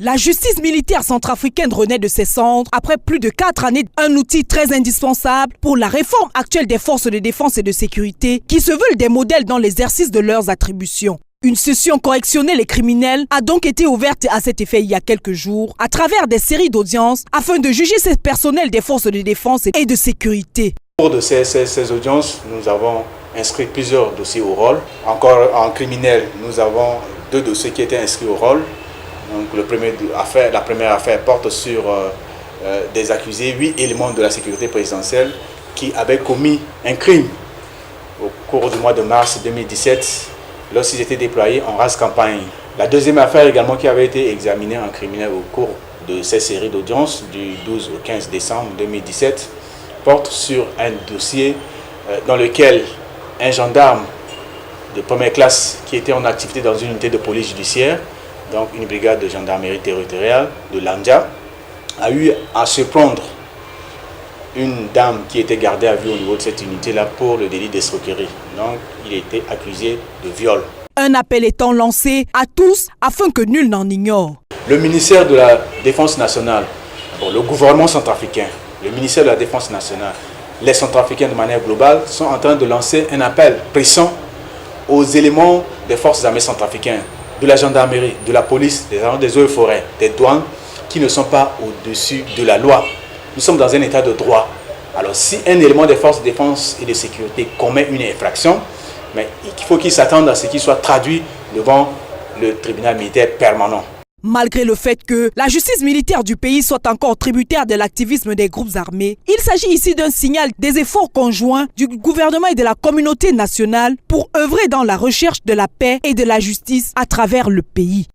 La justice militaire centrafricaine renaît de ses cendres après plus de 4 années, un outil très indispensable pour la réforme actuelle des forces de défense et de sécurité qui se veulent des modèles dans l'exercice de leurs attributions. Une session correctionnelle et criminelle a donc été ouverte à cet effet il y a quelques jours à travers des séries d'audiences afin de juger ces personnels des forces de défense et de sécurité. Au cours de ces audiences, nous avons inscrit plusieurs dossiers au rôle. Encore en criminel, nous avons 2 dossiers qui étaient inscrits au rôle. Donc, la première affaire porte sur des accusés, 8 éléments de la sécurité présidentielle qui avaient commis un crime au cours du mois de mars 2017 lorsqu'ils étaient déployés en race campagne. La deuxième affaire également qui avait été examinée en criminel au cours de ces séries d'audience du 12 au 15 décembre 2017 porte sur un dossier dans lequel un gendarme de première classe qui était en activité dans une unité de police judiciaire, donc une brigade de gendarmerie territoriale de l'Andja, a eu à surprendre une dame qui était gardée à vue au niveau de cette unité-là pour le délit d'escroquerie. Donc, il était accusé de viol. Un appel étant lancé à tous afin que nul n'en ignore. Le ministère de la Défense nationale, le gouvernement centrafricain, le ministère de la Défense nationale, les centrafricains de manière globale sont en train de lancer un appel pressant aux éléments des forces armées centrafricaines, de la gendarmerie, de la police, des agents des eaux et forêts, des douanes, qui ne sont pas au-dessus de la loi. Nous sommes dans un état de droit. Alors si un élément des forces de défense et de sécurité commet une infraction, mais il faut qu'il s'attende à ce qu'il soit traduit devant le tribunal militaire permanent. Malgré le fait que la justice militaire du pays soit encore tributaire de l'activisme des groupes armés, il s'agit ici d'un signal des efforts conjoints du gouvernement et de la communauté nationale pour œuvrer dans la recherche de la paix et de la justice à travers le pays.